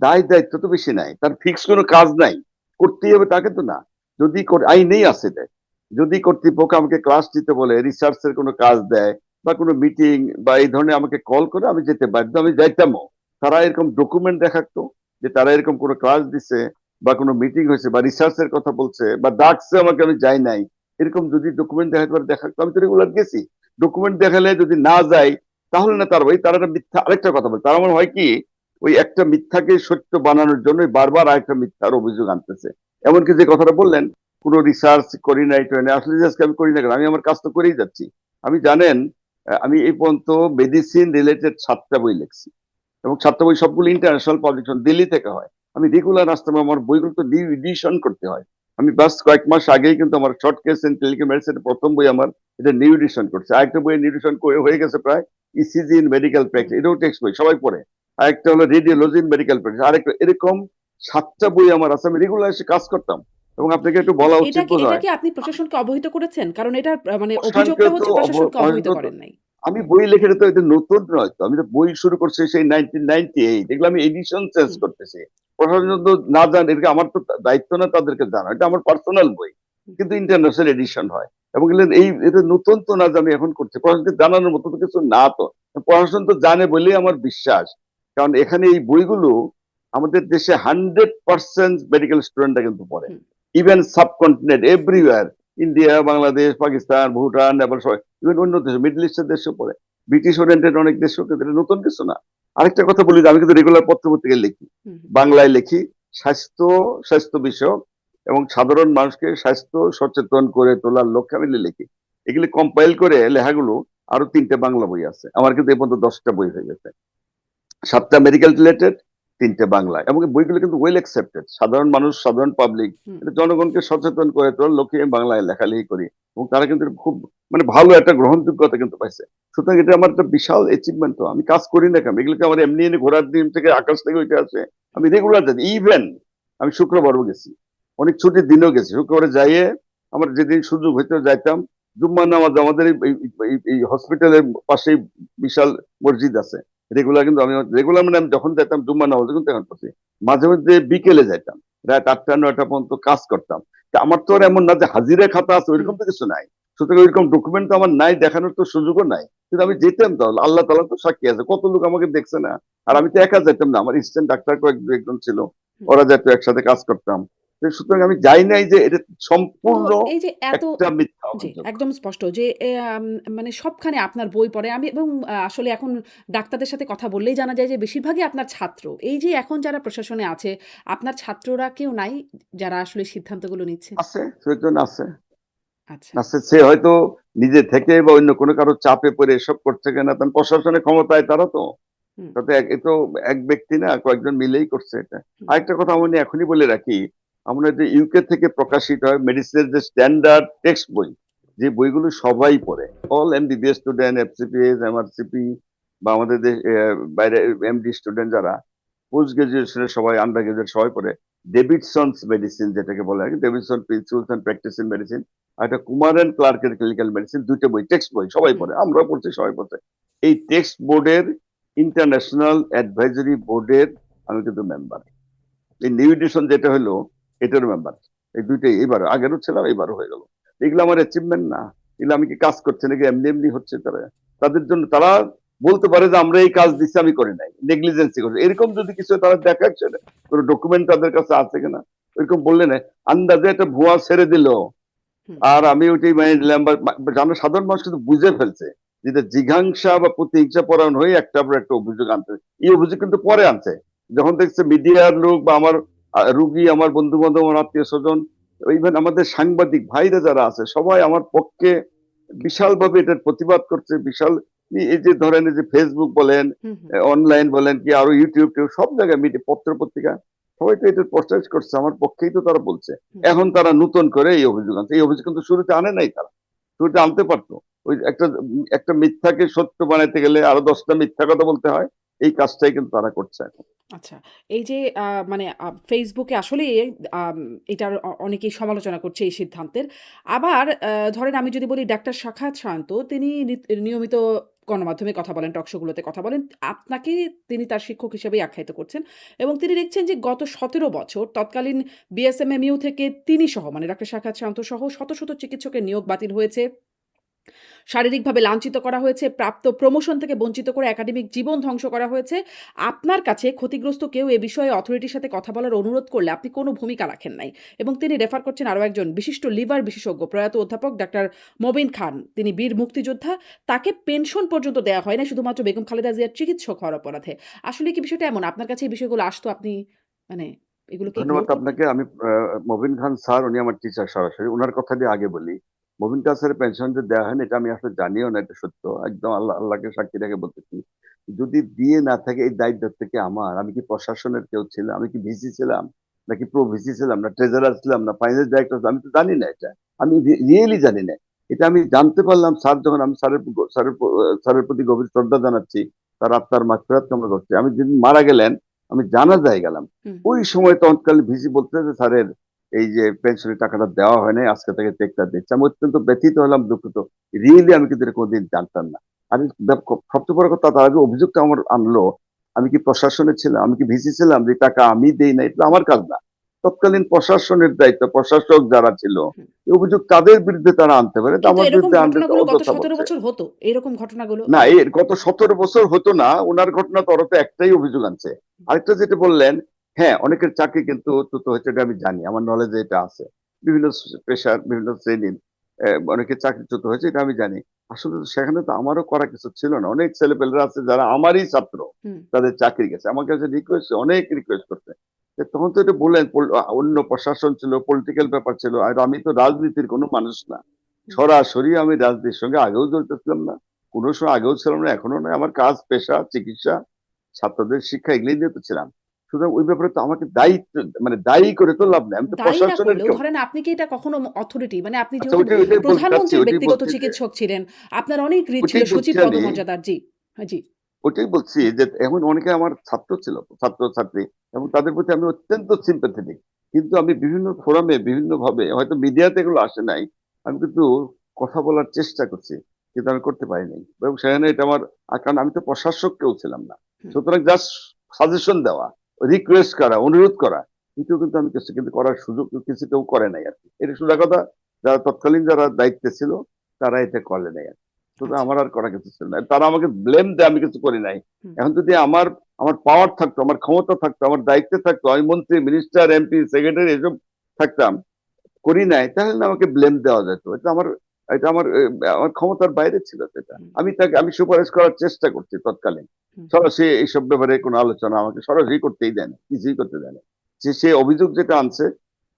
দায়িত্ব তো বেশি নাই। তার ফিক্স কোনো কাজ নাই। করতেই হবে তা কিন্তু না। যদি আইনেই আছে এটা। যদি কর্তৃপক্ষ আমাকে ক্লাস দিতে বলে, রিসার্চের কোনো কাজ দেয় বা কোনো মিটিং বা এই ধরনের আমাকে কল করে, আমি যেতে বাধ্য, আমি যাইতামও। তারা এরকম ডকুমেন্ট দেখাতো যে তারা এরকম কোনো ক্লাস দিছে বা কোনো মিটিং হয়েছে বা রিসার্চের কথা বলছে বা ডাকছে আমাকে, আমি যাই নাই, এরকম যদি ডকুমেন্ট দেখাতে পারে, দেখাতো, আমি তো রেগুলার গেছি। ডকুমেন্ট দেখালে যদি না যাই, তাহলে না, তার ওই তারা একটা মিথ্যা আরেকটা কথা বলে, তারা আমার হয় কি, ওই একটা মিথ্যাকে সত্য বানানোর জন্য বারবার আরেকটা মিথ্যার অভিযোগ আনতেছে। এমনকি যে কথাটা বললেন, কোনো রিসার্চ করি নাই ট্রেনে, আসলে রিসার্চ আমি করি না কেন, আমি আমার কাজ তো করেই যাচ্ছি। আমি জানেন, আমি এই পর্যন্ত মেডিসিন রিলেটেড 7টা বই লিখছি, এবং 7টা বই সবগুলো ইন্টারন্যাশনাল পাবলিকেশন, দিল্লি থেকে হয়। আমি রেগুলার আসতাম, আমার বইগুলো তো নিউ এডিশন করতে হয়। আমি বাস কয়েক মাস আগেই কিন্তু আমার short case and telecom medicine প্রথম বই আমার, এটা নিউ এডিশন করছে। আরেকটা বই নিউ এডিশন হয়ে গেছে প্রায়, ECG in medical hmm. Practice, এটাও টেক্সট বই, সবাই পড়ে। আরেকটা হলো রেডিওলজি ইন মেডিকেল প্র্যাকটিস, আরেকটা, এরকম 7টা বই আমার আছে। আমি রেগুলার এসে কাজ করতাম, এবং আপনাকে একটু আচ্ছা, বলা এটা উচিত কি বোধ এটা হয়। কি আপনি প্রশাসনকে অবহিত করেছেন? কারণ এটার মানে প্রশাসনকে অভিযোগটা তো হচ্ছে প্রশাসনকে অবহিত প্রশাসনকে তো, করেন নাই। আমি বই লেখে তো এটা নতুন নয় তো, আমি তো বই শুরু করছি সেই 1998, এগুলো আমি এডিশন চেঞ্জ হুম, করতেছি। প্রশাসন তো না জানে, এটা আমার তো দায়িত্ব না তাদেরকে জানা, এটা আমার পার্সোনাল বই, হুম, কিন্তু ইন্টারন্যাশনাল এডিশন হয়। এবং এটা নতুন তো না যে আমি এখন করছি, প্রশাসনকে জানানোর মতো তো কিছু না তো। প্রশাসন তো জানে বলেই আমার বিশ্বাস, কারণ এখানে এই বইগুলো আমাদের দেশে 100% মেডিকেল স্টুডেন্টরা কিন্তু পড়ে, হুম, even subcontinent everywhere, India, Bangladesh, Pakistan, Bhutan, Nepal, সবাই, ইভেন অন্য দেশ, মিডল ইস্টের দেশেও পড়ে, ব্রিটিশ ওরিয়েন্টেড অনেক দেশেও, কিন্তু এটা নতুন কিছু না। আরেকটা কথা বলি যে আমি কিন্তু রেগুলার পত্র পত্রিকায় লিখি, হুম, বাংলায় লিখি, স্বাস্থ্য স্বাস্থ্য বিষয়ক, এবং সাধারণ মানুষকে স্বাস্থ্য সচেতন করে তোলার লক্ষ্যে আমি লিখি। এগুলি কম্পাইল করে লেখাগুলো, আরো 3টে বাংলা বই আছে আমার, কিন্তু এই পর্যন্ত 10টা বই হয়ে গেছে। 7টা মেডিকেল রিলেটেড, 3টে বাংলা, এবং এই বইগুলো কিন্তু ওয়েল অ্যাকসেপ্টেড, সাধারণ মানুষ, সাধারণ পাবলিক, হুম। এটা জনগণকে সচেতন করে তোলার লক্ষ্যে আমি বাংলায় লেখালেখি করি, এবং তারা কিন্তু খুব মানে ভালো একটা গ্রহণযোগ্যতা কিন্তু পাইছে। সুতরাং এটা আমার একটা বিশাল অ্যাচিভমেন্ট। তো আমি কাজ করি না কেন, এগুলোকে আমার এমনি এনে ঘোরার দিন থেকে আকাশ থেকে উঠে আসে, আমি রেগুলার যাই। ইভেন আমি শুক্রবারও গেছি, অনেক ছুটির দিনও গেছি, শুক্রবারে যাইয়ে আমার যেদিন সুযোগ হইতো যাইতাম। জুম্মার নামাজ আমাদের এই হসপিটালের পাশেই বিশাল মসজিদ আছে, রেগুলার কিন্তু আমি, রেগুলার মানে আমি যখন যেতাম জুম্মা নামাজে কিন্তু এখন করছি, মাঝে মধ্যে বিকেলে যাইতাম, রাত 8টা 9টা পর্যন্ত কাজ করতাম। তা আমার তো আর এমন না যে হাজিরা খাতা আছে, হুম, ওইরকম তো কিছু নাই। সুতরাং ওইরকম ডকুমেন্ট তো আমার নাই, দেখানোর তো সুযোগও নাই, কিন্তু আমি যেতাম। তো আল্লাহ তালা তো সাক্ষী আছে, কত লোক আমাকে দেখছে না। আর হুম, আমি তো একা যেতাম না, আমার স্টুডেন্ট ডাক্তার একজন ছিল, হুম। ওরা যেত, একসাথে কাজ করতাম। তো সুতরাং আমি যাই নাই যে এটা তো সম্পূর্ণ এই যে এত একটা মিথ্যা জি, অভিযোগ। একদম স্পষ্ট যে মানে সবখানে আপনার বই পড়ে আমি এবং আসলে এখন ডাক্তারদের সাথে কথা বললেই জানা যায় যে বেশিরভাগই আপনার ছাত্র। এই যে এখন যারা প্রশাসনে আছে, আপনার ছাত্ররা কেউ নাই যারা আসলে সিদ্ধান্তগুলো নিচ্ছে? আছে, সেজন আছে। আচ্ছা। আছে, সে হয়তো নিজে থেকে বা অন্য কোনো কারো চাপে পড়ে এসব করছে কিনা, তখন প্রশাসনের ক্ষমতায় তারা তো, হুম, তাতে এ তো এক ব্যক্তি না, কয়েকজন মিলেই করছে এটা। হুম, আরেকটা কথা আমি এখনই বলে রাখি, আমরা যে ইউকে থেকে প্রকাশিত হয় মেডিসিনের যে স্ট্যান্ডার্ড টেক্সট বই, যে বইগুলো সবাই পড়ে, all MBBS student, FCPS, MRCP, বা আমাদের দেশ বাইরে এমডি স্টুডেন্ট যারা, পোস্ট গ্রাজুয়েশনের সবাই, আন্ডার গ্রাজুয়েট সবাই পড়ে। ডেভিডসনস মেডিসিন যেটাকে বলা হয়, Davidson principles and practice in medicine, আর একটা কুমার এন্ড ক্লার্কের ক্লিনিক্যাল মেডিসিন, 2টা বই, টেক্সট বই, সবাই হুম, পড়ে, আমরা পড়ছি, সবাই পড়ছে। এই টেক্সট বোর্ডের, ইন্টারন্যাশনাল অ্যাডভাইজরি বোর্ডের আমি কিন্তু মেম্বার। এই নিউ এডিশন যেটা হলো, এটার মেম্বার। এই দুইটাই, এবার আগেরও ছিলাম, এবারও হয়ে গেল। এগুলো আমার অ্যাচিভমেন্ট না, এগুলো আমি কি কাজ করছি নাকি এমনি এমনি হচ্ছে, তারা তাদের জন্য তারা বলতে পারে যে আমরা এই কাজ দিচ্ছি, আমি করি নাই, নেগলিজেন্সি করছি, এরকম যদি কিছু তারা দেখাচ্ছে, কোনো ডকুমেন্ট তাদের কাছে আছে কিনা, এরকম বললে না, আন্দাজে একটা ভুয়া ছেড়ে দিল, হুম, আর আমি ওইটাই মানে নিলাম। জানো, সাধারণ মানুষ কিন্তু বুঝে ফেলছে যেটা জিঘাংসা বা প্রতিহিংসা পরায়ণ হয়ে একটা পর একটা অভিযোগ আনছে। এই অভিযোগ কিন্তু পরে আনছে, যখন দেখছে মিডিয়ার লোক বা আমার রুগী, আমার বন্ধু বান্ধব, আমার আত্মীয় স্বজন, ইভেন আমাদের সাংবাদিক ভাইরা যারা আছে, সবাই আমার পক্ষে বিশাল ভাবে এটার প্রতিবাদ করছে। বিশাল, এই যে ধরেন, এই যে ফেসবুক বলেন, হুম, হুম, অনলাইন বলেন, কি আরো ইউটিউব সব জায়গায়, মিডিয়া, পত্র পত্রিকা, সবাই তো এটার প্রচার করছে, আমার পক্ষেই তো তারা বলছে। হুম। এখন তারা নতুন করে এই অভিযোগ আনছে, এই অভিযোগ কিন্তু শুরুতে আনে নাই তারা, শুরুতে আনতে পারতো। ওই একটা একটা মিথ্যাকে সত্য বানাইতে গেলে আরো 10টা মিথ্যা কথা বলতে হয়, এই কাজটাই কিন্তু তারা করছে এখন। আচ্ছা। এই যে মানে Facebook এ আসলেই আম এটার অনেকেই সমালোচনা করছে এই সিদ্ধান্তের। আবার ধরেন আমি যদি বলি ডাক্তার সাখাওয়াত শান্ত তিনি নিয়মিত গণমাধ্যমে কথা বলেন, টক শোগুলোতে কথা বলেন। আপনাকে তিনি তার শিক্ষক হিসেবেই আখ্যায়িত করছেন এবং তিনি লিখছেন যে গত ১৭ বছর তৎকালীন বিএসএমএমইউ থেকে তিনি সহ মানে ডক্টর সাখাত শান্ত সহ শত, শত চিকিৎসকের নিয়োগ বাতিল হয়েছে। শারীরিকভাবে লাঞ্ছিত করা হয়েছে, প্রাপ্ত প্রমোশন থেকে বঞ্চিত করে একাডেমিক জীবন ধ্বংস করা হয়েছে। আপনার কাছে ক্ষতিগ্রস্ত কেউ এ বিষয়ে অথরিটির সাথে কথা বলার অনুরোধ করলে আপনি কোনো ভূমিকা রাখেন নাই। এবং তিনি রেফার করছেন আরও একজন বিশিষ্ট লিভার বিশেষজ্ঞ প্রয়াত অধ্যাপক ডাক্তার মবিন খান। তিনি বীর মুক্তিযোদ্ধা। তাকে পেনশন পর্যন্ত দেয়া হয় না শুধুমাত্র বেগম খালেদা জিয়ার চিকিৎসক হওয়ার অপরাধে। আসলে কি বিষয়টা এমন? আপনার কাছে এই বিষয়গুলো আসতো আপনি মানে এগুলোকে ধন্যবাদ ইগনোর করতেন? আপনাকে। আমি মবিন খান স্যার উনি আমার টিচার সরাসরি। উনার কথা দিয়ে আগে বলি। মবিন খান স্যারের পেনশন যে দেওয়া হয়নি এটা আমি আসলে জানিও না, এটা সত্য। একদম আল্লাহকে সাক্ষী রেখে বলতেছি। যদি দিয়ে না থাকে এই দায়িত্ব থেকে আমার, আমি কি প্রশাসনের কেউ ছিলাম? আমি কি ভিসি ছিলাম? নাকি প্রো ভিসি ছিলাম? না ট্রেজারার ছিলাম? না ফাইন্যান্স ডাইরেক্টর ছিলাম? আমি তো জানি না এটা। আমি রিয়েলি জানি না। এটা আমি জানতে পারলাম স্যার যখন আমি স্যারের প্রতি গভীর শ্রদ্ধা জানাচ্ছি। তার আত্মার মাগফিরাত কামনা করছি। আমি যেদিন মারা গেলেন, আমি জানাজায় গেলাম। হুম, ওই সময় তৎকালীন ভিসি বলতেছে যে স্যারের এই যে পেনশনের টাকাটা দেওয়া হয় নাই, আজকে থেকে চেকটা দিচ্ছে। আমি অত্যন্ত ব্যথিত হলাম, দুঃখিত। রিয়েলি আমি কিন্তু এটা কোনোদিন জানতাম না। আর সবচেয়ে বড় কথা, তার আগে অভিযোগটা আমার আনলো, আমি কি প্রশাসনে ছিলাম? আমি কি ভিসি ছিলাম? যে টাকা আমি দেই নাই, এটা আমার কাজ না। তৎকালীন প্রশাসনের দায়িত্ব, প্রশাসক যারা ছিল, হুম। এই অভিযোগ তাদের বিরুদ্ধে তারা আনতে পারে, তো কিন্তু আমার এরকম বিরুদ্ধে আনতে তো ঘটনাগুলো গত অযথা ১৭ বলছে। বছর হতো। এরকম ঘটনাগুলো না, এর গত ১৭ বছর হতো না। উনার ঘটনা তো ওরা তো একটাই অভিযোগ আনছে। আরেকটা যেটা বললেন, হ্যাঁ, অনেকের চাকরি কিন্তু চ্যুত হয়েছে, এটা আমি জানি। আমার নলেজে এটা আছে। বিভিন্ন পেশার, বিভিন্ন শ্রেণীর অনেকের চাকরিচ্যুত হয়েছে, এটা আমি জানি। আসলে তো সেখানে তো আমারও করা কিছু ছিল না। অনেক ছেলেপেলেরা আছে যারা আমারই ছাত্র, হুম, তাদের চাকরি গেছে। আমার কাছে রিকোয়েস্ট, অনেক রিকোয়েস্ট করছে। তখন তো এটা বললেন অন্য প্রশাসন ছিল, পলিটিক্যাল ব্যাপার ছিল। আর আমি তো রাজনীতির কোনো মানুষ না। হুম। সরাসরি আমি রাজনীতির সঙ্গে আগেও জড়িত ছিলাম না। কোনো সময় আগেও ছিলাম না, এখনো নয়। আমার কাজ, পেশা, চিকিৎসা, ছাত্রদের শিক্ষা এগুলোই নিয়ে তো ছিলাম। সুতরাং ওই ব্যাপারে তো আমাকে দায়িত্ব মানে দায়ী করে তো না, লাভ নেই। আমি তো দায়ী না প্রশাসনের করলেও কেউ। ধরেন আপনি কি এটা কখনো অথরিটি মানে আপনি আচ্ছা, যেহেতু ওইটাই বলতে চাচ্ছি, প্রধানমন্ত্রীর ওইটাই ব্যক্তিগত বলছি যে, চিকিৎসক ছিলেন, আপনার অনেক রিট ছিল ওইটাই বলছি সচিব আমি, পদমর্যাদার। জি, হ্যাঁ, জি। ওইটাই বলছি যে এখন অনেকে আমার ছাত্র ছিল, ছাত্র-ছাত্রী, এবং তাদের প্রতি আমি অত্যন্ত sympathetic। কিন্তু আমি বিভিন্ন ফোরামে, বিভিন্ন ভাবে, হয়তো মিডিয়াতে এগুলো আসে নাই। আমি কিন্তু কথা বলার চেষ্টা করছি। কিন্তু আমি করতে পারি নাই। এবং সেখানে এটা আমার, কারণ আমি তো প্রশাসক কেউ ছিলাম না। হুম, সুতরাং জাস্ট সাজেশন দেওয়া, রিকোয়েস্ট করা, অনুরোধ করা। এটাও কিন্তু আমি কিছু কিন্তু করার সুযোগ কিছু কেউ করে নাই আরকি। এটা সোজা কথা, যারা তৎকালীন যারা দায়িত্বে ছিল, তারা এটা করে নাই আরকি। সুতরাং আচ্ছা। আমার আর করা কিছু ছিল না। তারা আমাকে ব্লেম দেয় আমি কিছু করি নাই। হুম, এখন যদি আমার আমার পাওয়ার থাকতো, আমার ক্ষমতা থাকতো, আমার দায়িত্বে থাকতো, আমি মন্ত্রী, মিনিস্টার, এমপি, সেক্রেটারি এসব থাকতাম, করি নাই, তাহলে না আমাকে ব্লেম দেওয়া যেত। এটা আমার ক্ষমতার বাইরে ছিল সেটা। হুম, আমি সুপারিশ করার চেষ্টা করছি তৎকালীন। হুম। সরাসরি এইসব ব্যাপারে কোনো আলোচনা আমাকে সরাসরি করতেই দেয় না, কিছুই করতে দেয় না। সে অভিযোগ যেটা আনছে,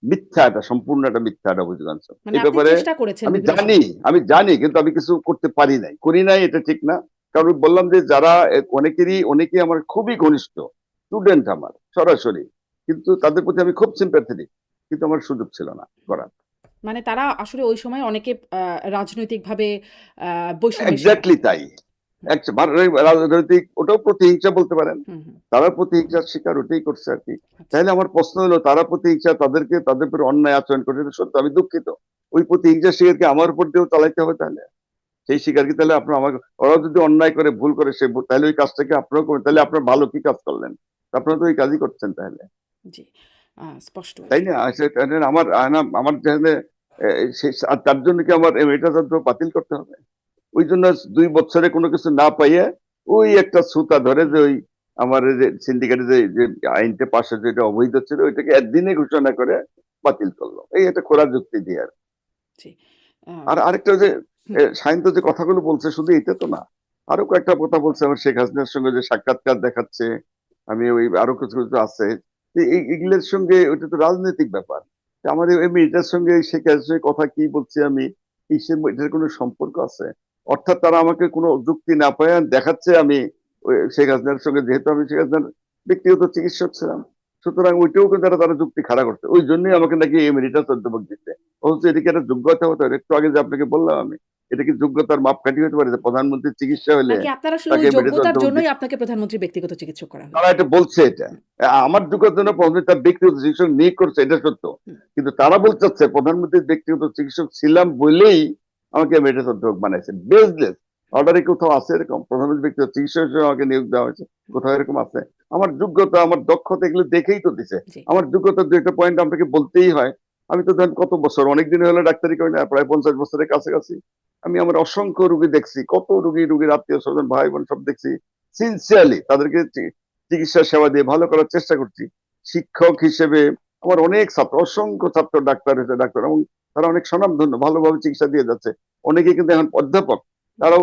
মিথ্যা, এটা সম্পূর্ণ একটা মিথ্যা একটা অভিযোগ আনছে। মানে এই আপনি ব্যাপারে চেষ্টা করেছেন আমি বিভিন্ন জানি, সময়। আমি জানি, কিন্তু আমি কিছু করতে পারি নাই, করি নাই, এটা ঠিক না। হুম, কারণ বললাম যে যারা অনেকেই আমার খুবই ঘনিষ্ঠ স্টুডেন্ট আমার সরাসরি, কিন্তু তাদের প্রতি আমি খুব সিম্প্যাথেটিক, কিন্তু আমার সুযোগ ছিল না হুম। করার। মানে তারা আসলে ওই সময় অনেকে রাজনৈতিকভাবে বৈষম্যের শিকার। এক্সাক্টলি তাই। হুম, রাজনৈতিক, ওটাও প্রতিহিংসা বলতে পারেন। হুম, হুম। তারা প্রতিহিংসার শিকার ওটাই করছে আর কি। আচ্ছা। তাহলে আমার প্রশ্ন হলো, তারা প্রতিহিংসা, তাদের উপর অন্যায় আচরণ করছে, এটা সত্য, আমি দুঃখিত। ওই প্রতিহিংসার শিকার কি আমার উপর দিয়েও চালাইতে হবে তাহলে? সেই শিকার কি তাহলে আপনার আমাকে, ওরাও যদি অন্যায় করে, ভুল করে, তাহলে ওই কাজটাকে আপনারাও করবেন, তাহলে আপনার ভালো কি কাজ করলেন? আপনারা তো ওই কাজই করছেন তাহলে, জি। স্পষ্ট তাই আরকি। না? আমার যেখানে আর তার জন্য কি আমার এটা বাতিল করতে হবে? ওই জন্য ২ বছরে কোনো কিছু না পাইয়ে ওই একটা ছুতা ধরে হুম, যে ওই আমার এই যে সিন্ডিকেটে যে আইনটা পাশ হয়েছে, যেটা অবৈধ ছিল, ওইটাকে একদিনে ঘোষণা করে বাতিল করলো। এই একটা খোলা যুক্তি দিয়ে আর। জি। আ আর আরেকটা যে হুম, সায়ন্ত যে কথাগুলো বলছে, শুধু এটা তো না। আরো কয়েকটা কথা বলছে, আমার শেখ হাসিনার সঙ্গে যে সাক্ষাৎকার দেখাচ্ছে, আমি ওই আরো কিছু কিছু আছে। এগুলোর সঙ্গে ওইটা তো রাজনৈতিক ব্যাপার। আমার এমনি এটার সঙ্গে শেখ হাসিনার কথা কি বলছি আমি, এটার কোনো সম্পর্ক আছে? অর্থাৎ তারা আমাকে কোনো যুক্তি না পায় দেখাচ্ছে, আমি ওই শেখ হাসিনার সঙ্গে, যেহেতু আমি শেখ হাসিনার ব্যক্তিগত চিকিৎসক ছিলাম, সুতরাং ওইটাও কিন্তু তারা যুক্তি খাড়া করছে। ওই জন্যই আমাকে নাকি এমেরিটাস অধ্যাপক দিচ্ছে। অথচ এটা কি একটা যোগ্যতা হতে পারে? একটু আগে যে আপনাকে বললাম আমি, এটা কি যোগ্যতার মাপকাঠি হতে পারে যে প্রধানমন্ত্রীর চিকিৎসা হলে নাকি আপনার আসলে তাকে ওই মেডিকেল যোগ্যতার অধ্যাপক জন্যই দিচ্ছে? আপনাকে প্রধানমন্ত্রীর ব্যক্তিগত চিকিৎসক করা তারা হয়েছে? এটা বলছে এটা। আমার যোগ্যতার জন্য প্রধানমন্ত্রী তার ব্যক্তিগত চিকিৎসক নিয়োগ করছে, এটা সত্য। হুম, কিন্তু তারা বলতে চাচ্ছে প্রধানমন্ত্রীর ব্যক্তিগত চিকিৎসক ছিলাম বলেই আমাকে মেডিকেল অধ্যাপক বানাইছে। বেসলেস। অর্ডারে কোথাও আছে এরকম? প্রধানমন্ত্রী ব্যক্তিগত চিকিৎসা হিসেবে আমাকে নিয়োগ দেওয়া হয়েছে। কোথাও এরকম আছে? আমার যোগ্যতা, আমার দক্ষতা এগুলো দেখেই তো দিছে। জি। আমার যোগ্যতার ২ একটা পয়েন্ট আপনাকে বলতেই হয়। আমি তো ধরেন কত বছর, অনেকদিন হলো ডাক্তারি করি না, প্রায় ৫০ বছরের কাছাকাছি। আমি আমার অসংখ্য রোগী দেখছি। কত রোগীর আত্মীয়স্বজন, ভাই-বোন সব দেখছি। সিনসিয়ারলি তাদেরকে চিকিৎসা সেবা দিয়ে ভালো করার চেষ্টা করছি। শিক্ষক হিসেবে আমার অনেক ছাত্র, অসংখ্য ছাত্র ডাক্তার হয়েছে, ডাক্তার, এবং তারা অনেক স্বনামধন্য, ভালোভাবে চিকিৎসা দিয়ে যাচ্ছে। অনেকে কিন্তু এখন অধ্যাপক। তারাও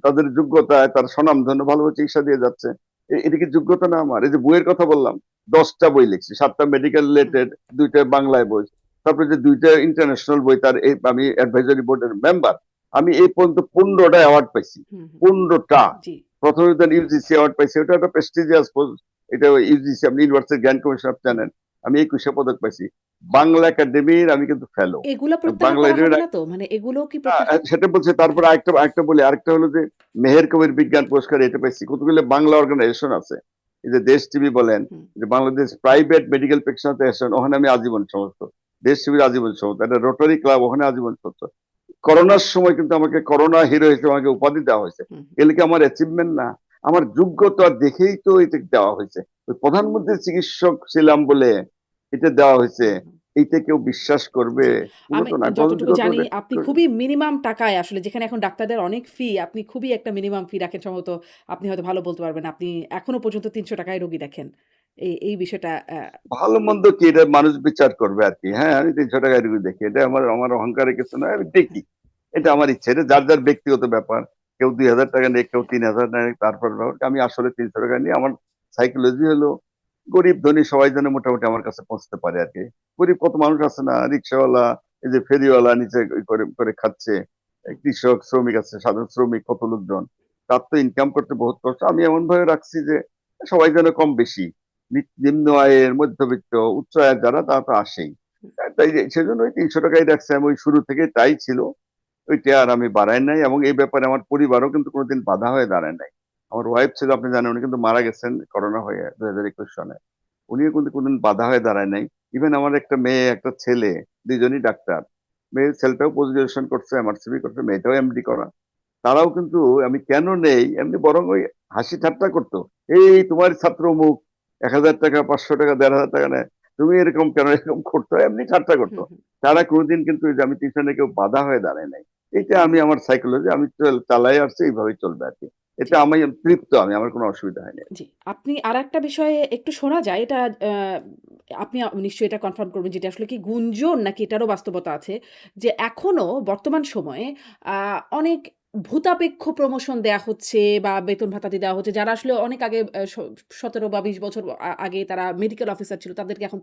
তাদের যোগ্যতায় তার স্বনামধন্য, ভালোভাবে চিকিৎসা দিয়ে যাচ্ছে। এটা কি যোগ্যতা না আমার? এই যে বইয়ের কথা বললাম, ১০টা বই লিখছি, ৭টা মেডিকেল হুম, রিলেটেড, ২টা বাংলায় বই, তারপরে যে ২টা ইন্টারন্যাশনাল বই, তার আমি অ্যাডভাইজারি বোর্ডের মেম্বার। আমি এই পর্যন্ত ১৫টা অ্যাওয়ার্ড পাইছি। হুম, হুম। ১৫টা। জি। প্রথমে তো ইউজিসি অ্যাওয়ার্ড পাইছি, ওটা একটা প্রেস্টিজিয়াস পোস্ট। এটা ইউজিসি, আপনি ইউনিভার্সিটি গ্র্যান্ড কমিশন অফ হুম। জানেন। আমি ২১শে পদক পাইছি। বাংলা একাডেমির আমি কিন্তু ফেলো। এগুলা প্রত্যাহার বাংলা করা হবে একাডেমির না তো? মানে এগুলোও কি প্রত্যাহার? সেটা বলছি। তারপরে আরেকটা বলি, আরেকটা হলো যে মেহের কবির বিজ্ঞান পুরস্কার এটা পাইছি। কতগুলো বাংলা অর্গানাইজেশন আছে, এই যে দেশ টিভি বলেন, হুম, যে Bangladesh private medical practitioner association, ওখানে আমি আজীবন সমর্থ। দেশ টিভির আজীবন সমর্থ। একটা রোটারি ক্লাব, ওখানে আজীবন সমর্থ। করোনার সময় কিন্তু আমাকে করোনা হিরো হিসেবে আমাকে উপাধি দেওয়া হয়েছে। হুম, এগুলো কি আমার অ্যাচিভমেন্ট না? আমার যোগ্যতা দেখেই তো এটা দেওয়া হয়েছে। ওই প্রধানমন্ত্রীর চিকিৎসক ছিলাম বলে এটা দেওয়া হয়েছে। হুম, হুম। এইটা কেউ বিশ্বাস করবে? জি। এগুলো আমি তো না। যতটুকু গ্রহণযোগ্যতা জানি আপনি খুবই মিনিমাম টাকায় আসলে যেখানে এখন ডাক্তারদের অনেক ফি, আপনি খুবই একটা মিনিমাম ফি রাখেন সম্ভবত। আপনি হয়তো ভালো বলতে পারবেন। আপনি এখনো পর্যন্ত ৳৩০০ য় রোগী দেখেন। এই বিষয়টা ভালো মন্দ কি এটা মানুষ বিচার করবে আর কি। হ্যাঁ, আমি ৩০০ টাকায় রুগী দেখি। এটা আমার আমার অহংকারের কিছু নয়। আমি দেখি। হ্যাঁ, এটা হ্যাঁ, আমার ইচ্ছা। এটা যার ব্যক্তিগত ব্যাপার। কেউ ৳২,০০০ নেয়, কেউ হ্যাঁ। ৳৩,০০০ নেয়, তারপর ব্যাপার। আমি আসলে ৳৩০০ নিই। আমার সাইকোলজি হলো গরিব ধনী সবাই যেন মোটামুটি আমার কাছে পৌঁছতে পারে আরকি। গরিব কত মানুষ আছে না? রিক্শাওয়ালা, এই যে ফেরিওয়ালা নিচে করে খাচ্ছে। কৃষক, শ্রমিক আছে, সাধারণ শ্রমিক, কত লোকজন। তার তো ইনকাম করতে বহুত কষ্ট। আমি এমনভাবে রাখছি যে সবাই যেন কম বেশি, নিম্ন আয়ের, মধ্যবিত্ত, উচ্চ আয়ের যারা, তারা তো আসেই। তাই সেজন্য ওই ৳৩০০ রাখছি। আমি ওই শুরু থেকে তাই ছিল। ওইটা আর আমি বাড়াই নাই, এবং এই ব্যাপারে আমার পরিবারও কিন্তু কোনোদিন বাধা হয়ে দাঁড়ায় নাই। আমার ওয়াইফ ছিল, আপনি জানেন, উনি কিন্তু মারা গেছেন করোনা হয়ে ২০২১ সনে। উনিও কিন্তু কোনদিন বাধা হয়ে দাঁড়ায় নাই। ইভেন আমার একটা মেয়ে, একটা ছেলে, ২ জনই ডাক্তার। ছেলেটাও পোস্ট গ্রাজুয়েশন করছে, এমআরসিবি করছে, মেয়েটাও এমডি করা। তারাও কিন্তু আমি কেন নেই এমনি বরং ওই হাসি ঠাট্টা করতো। এই তোমার ছাত্র অমুক ৳১,০০০, ৳৫০০, ৳১,৫০০ নেয়। তুমি এরকম কেন এরকম করতো? এমনি ঠাট্টা করতো। হুম, হুম। তারা কোনদিন কিন্তু এই যে আমি টিউশনে কেউ বাধা হয়ে দাঁড়ায় নাই। এইটা আমি আমার সাইকোলজি আমি চালাই আসছি, এইভাবেই চলবে আরকি। জি। এতে আমি তৃপ্ত আমি। আমার কোনো অসুবিধা হয়নি। জি, আপনি আরেকটা বিষয়ে একটু শোনা যায় এটা আপনি নিশ্চয়ই এটা কনফার্ম করবেন যে এটা আসলে কি গুঞ্জন নাকি এটারও বাস্তবতা আছে। যে এখনো বর্তমান সময়ে আ অনেক ভূতাপেক্ষ প্রমোশন দেয়া হচ্ছে বা বেতন ভাতাদি দেওয়া হচ্ছে। যারা আসলে অনেক আগে ১৭ বা ২০ বছর আগে তারা মেডিকেল অফিসার ছিল তাদেরকে এখন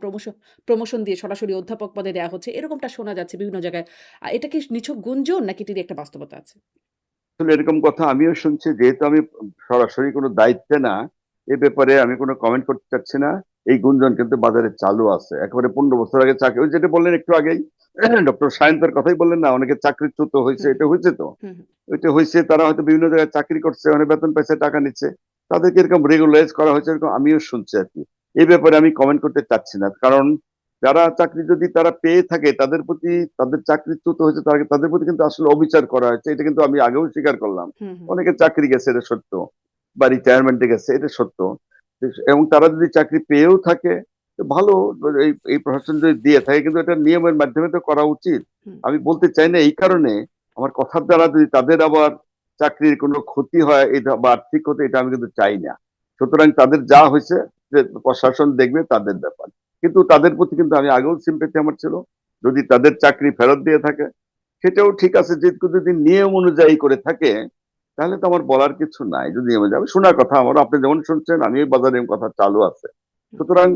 প্রমোশন দিয়ে সরাসরি অধ্যাপক পদে দেয়া হচ্ছে। এরকমটা শোনা যাচ্ছে বিভিন্ন জায়গায়। এটা কি নিছক গুঞ্জন নাকি এটির একটা বাস্তবতা আছে? আসলে এরকম কথা আমিও শুনছি। যেহেতু আমি সরাসরি কোনো দায়িত্বে না, এ ব্যাপারে আমি কোনো কমেন্ট করতে চাচ্ছি না। এই গুঞ্জন কিন্তু বাজারে চালু আছে। একেবারে ১৫ বছর আগে চাকরি, ওই যেটা বললেন একটু আগেই, ডক্টর সায়েন্সের কথাই বললেন না? অনেকে চাকরিচ্যুত হইছে। হুম, এটা হইছে তো? হুম, হুম, ওইটা হইছে, তারা হয়তো বিভিন্ন জায়গায় চাকরি করছে, অনেক বেতন পাইছে, টাকা নিচ্ছে। তাদেরকে এরকম রেগুলারাইজ করা হয়েছে, এরকম আমিও শুনছি আরকি। এই ব্যাপারে আমি কমেন্ট করতে চাচ্ছি না। কারণ যারা চাকরি যদি তারা পেয়ে থাকে, তাদের প্রতি, তাদের চাকরিচ্যুত হয়েছে, তাদের প্রতি কিন্তু আসলে অবিচার করা হয়েছে। এটা কিন্তু আমি আগেও স্বীকার করলাম। হুম, হুম, অনেকের চাকরি গেছে, এটা সত্য। বা রিটায়ারমেন্টে গেছে, এটা সত্য। এবং তারা যদি চাকরি পেয়েও থাকে, তো ভালো। এই প্রশাসন যদি দিয়ে থাকে, কিন্তু এটা নিয়মের মাধ্যমে তো করা উচিত। হুম, আমি বলতে চাই না এই কারণে, আমার কথার দ্বারা যদি তাদের আবার চাকরির কোনো ক্ষতি হয়, এটা বা আর্থিক ক্ষতি, এটা আমি কিন্তু চাই না। সুতরাং তাদের যা হয়েছে, যে প্রশাসন দেখবে, তাদের ব্যাপার। কিন্তু তাদের প্রতি কিন্তু আমি আগেও সিম্প্যাথি আমার ছিল। যদি তাদের চাকরি ফেরত দিয়ে থাকে, সেটাও ঠিক আছে। যে যদি নিয়ম অনুযায়ী করে থাকে, তাহলে তো আমার বলার কিছু নাই। যদি নিয়মে যাবে, শোনার কথা আমারও, আপনি যেমন শুনছেন, আমি বাজারে কথা চালু আছে। হুম। সুতরাং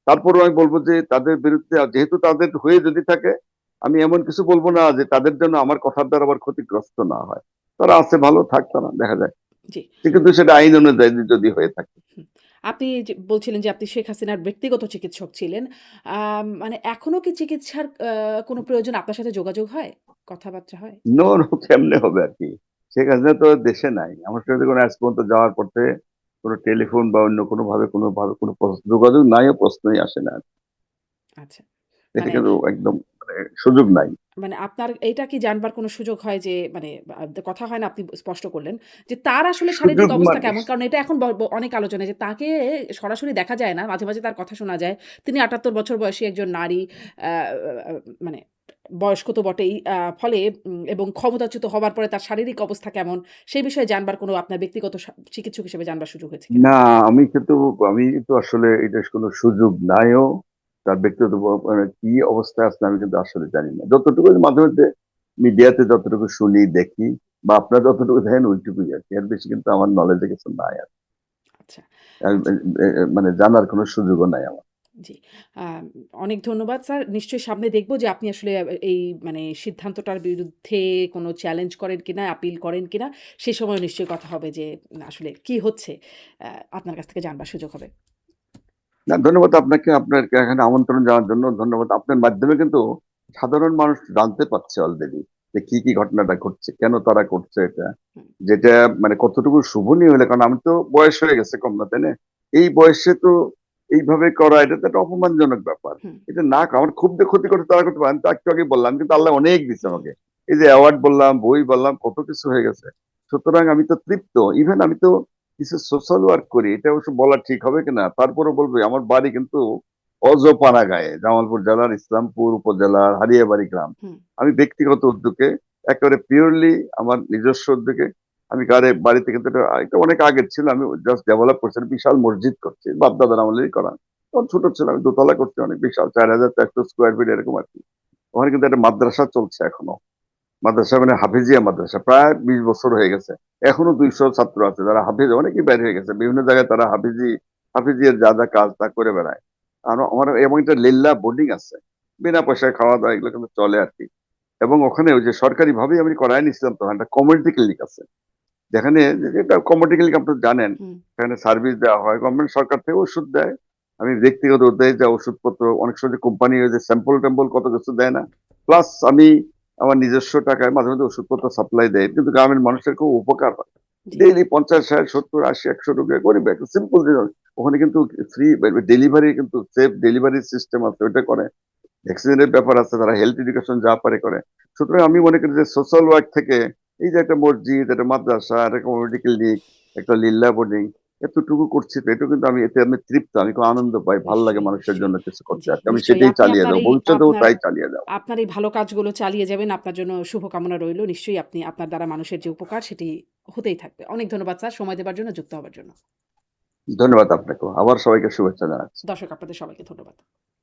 তারপরেও আমি বলব যে তাদের বিরুদ্ধে, যেহেতু তাদের হয়ে যদি থাকে, আমি এমন কিছু বলব না যে তাদের জন্য আমার কথার দ্বারা আবার ক্ষতিগ্রস্ত না হয়। তারা আছে, ভালো থাক, তারা দেখা যায়। জি। কিন্তু সেটা আইন অনুযায়ী যদি হয়ে থাকে। হুম। আপনি যে বলছিলেন যে আপনি শেখ হাসিনার ব্যক্তিগত চিকিৎসক ছিলেন। মানে এখনো কি চিকিৎসার কোনো প্রয়োজন আপনার সাথে যোগাযোগ হয়? কথাবার্তা হয়? নো, নো, কেমনে হবে আর কি? শেখ হাসিনা তো দেশে নাই। আমার সাথে কোনো আজ পর্যন্ত যাওয়ার পথে কোনো টেলিফোন বা অন্য কোনোভাবে কোনো যোগাযোগ নাই, ও প্রশ্নই আসে না। আচ্ছা। এটা মানে কিন্তু একদম, মানে সুযোগ নাই। মানে আপনার এইটা কি জানবার কোনো সুযোগ হয় যে মানে কথা হয় না আপনি স্পষ্ট করলেন যে তার আসলে শারীরিক সুযোগ অবস্থা মানে কেমন? কারণ এটা এখন অনেক আলোচনায় যে তাকে সরাসরি দেখা যায় না। মাঝে, মাঝে তার কথা শোনা যায়। তিনি ৭৮ বছর বয়সী একজন নারী। আ আ মানে বয়স্ক তো বটেই। ফলে এবং ক্ষমতাচ্যুত হবার পরে তার শারীরিক অবস্থা কেমন? সেই বিষয়ে জানবার কোনো আপনার ব্যক্তিগত চিকিৎসক হিসেবে জানবার সুযোগ হয়েছে কিনা? না, আমি তো আসলে এটার কোনো সুযোগ নাইও। তার ব্যক্তিগত মানে কি অবস্থায় আছে আমি কিন্তু আসলে জানি না। যতটুকু মাঝে মধ্যে মিডিয়াতে যতটুকু শুনি, দেখি বা আপনারা যতটুকু দেখেন ওইটুকুই আরকি। এর বেশি কিন্তু আমার নলেজে কিছু নাই আর। আচ্ছা, আ আচ্ছা। মানে জানার কোনো সুযোগও নাই আমার। জি। আ অনেক ধন্যবাদ স্যার। নিশ্চয়ই সামনে দেখব যে আপনি আসলে এই মানে সিদ্ধান্তটার বিরুদ্ধে কোনো চ্যালেঞ্জ করেন কিনা, আপিল করেন কিনা। সে সময় নিশ্চয়ই কথা হবে যে আসলে কি হচ্ছে। আ আপনার কাছ থেকে জানবার সুযোগ হবে। না, ধন্যবাদ আপনাকে। আপনাকে এখানে আমন্ত্রণ জানার জন্য ধন্যবাদ। আপনার মাধ্যমে কিন্তু সাধারণ মানুষ জানতে পারছে অলরেডি যে কি ঘটনাটা ঘটছে, কেন তারা করছে এটা। হুম, যেটা মানে কতটুকু শোভনীয় হলে কারণ আমি তো বয়স হয়ে গেছে কম না, তাই না? এই বয়সে তো এইভাবে করা এটা তো একটা অপমানজনক ব্যাপার। হুম, এটা না আমার খুব যে ক্ষতি করতে তারা করতে পারে আমি তো একটু আগেই বললাম। কিন্তু আল্লাহ অনেক দিছে হুম, আমাকে। এই যে অ্যাওয়ার্ড বললাম, বই বললাম, কত কিছু হয়ে গেছে। সুতরাং আমি তো তৃপ্ত। ইভেন আমি তো কিছু সোশ্যাল ওয়ার্ক করি। এটা অবশ্য বলা ঠিক হবে কিনা। তারপরেও বলব আমার বাড়ি কিন্তু অজপাড়াগাঁয়ে, জামালপুর জেলার ইসলামপুর উপজেলার হারিয়াবাড়ি গ্রাম। হুম, আমি ব্যক্তিগত উদ্যোগে একেবারে পিওরলি আমার নিজস্ব উদ্যোগে আমি বাড়িতে কিন্তু এটা অনেক আগের ছিল। আমি জাস্ট ডেভেলপ করছি। বিশাল মসজিদ করছি। বাপ-দাদার আমলেরই করা। তখন ছোট ছিলাম। আমি দোতলা করছি অনেক বিশাল ৪,৪০০ স্কয়ার ফিট এরকম আরকি। ওখানে কিন্তু একটা মাদ্রাসা চলছে এখনো। মাদ্রাসা মানে হাফিজিয়া মাদ্রাসা। প্রায় ২০ বছর হয়ে গেছে। এখনো ২০০ ছাত্র আছে যারা হাফিজ অনেকেই বের হয়ে গেছে। বিভিন্ন জায়গায় তারা হাফিজিয়ার যা কাজ তা করে বেড়ায়। আর আমার এবং একটা লিল্লা বোর্ডিং আছে। বিনা পয়সায় খাওয়া-দাওয়া এগুলো কিন্তু চলে আরকি। এবং ওখানে ওই যে সরকারিভাবেই আমি করায় নিছিলাম তখন একটা কমিউনিটি ক্লিনিক আছে। যেখানে এটা কমিউনিটি ক্লিনিক আপনারা জানেন। হুম, সেখানে সার্ভিস দেওয়া হয়। গভর্নমেন্ট সরকার থেকে ওষুধ দেয়। আমি ব্যক্তিগত উদ্যোগে যা ওষুধপত্র অনেক সময় যে কোম্পানি ওই যে স্যাম্পল-ট্যাম্পল কত কিছু দেয় না? প্লাস আমি আমার নিজস্ব টাকায় মাঝে, মাঝে ওষুধপত্র সাপ্লাই দেই। কিন্তু গ্রামের মানুষের খুব উপকার হয়। জি, ডেইলি ৫০, ৬০, ৭০, ৮০, ১০০ রোগী গরিব একটা সিম্পল জিনিস। ওখানে কিন্তু ফ্রি ডেলিভারি কিন্তু সেফ ডেলিভারি সিস্টেম আছে ওইটা করে। ভ্যাকসিনের ব্যাপার আছে তারা হেলথ এডুকেশন যা পারে করে। সুতরাং আমি মনে করি যে সোশ্যাল ওয়ার্ক থেকে এই যে একটা মসজিদ, একটা মাদ্রাসা, একটা কমিউনিটি ক্লিনিক, একটা লিল্লা বোর্ডিং এতটুকু করছি তো এটাও কিন্তু আমি তৃপ্ত। আমি খুব আনন্দ পাই। ভাল লাগে নিশ্চয়ই, মানুষের নিশ্চয়ই। জন্য কিছু করতে। জি, আরকি আমি নিশ্চয়ই। সেটাই আপনি চালিয়ে আপনার যাবো। এই ভবিষ্যতেও আপনার তাই চালিয়ে যাবো। আপনার এই ভালো কাজগুলো চালিয়ে যাবেন। আপনার জন্য শুভকামনা রইল। নিশ্চয়ই আপনি আপনার দ্বারা মানুষের যে উপকার সেটি হতেই থাকবে। অনেক ধন্যবাদ স্যার সময় দেবার জন্য, যুক্ত হবার জন্য। ধন্যবাদ আপনাকেও। আবার সবাইকে শুভেচ্ছা জানাচ্ছি। দর্শক আপনাদের সবাইকে ধন্যবাদ।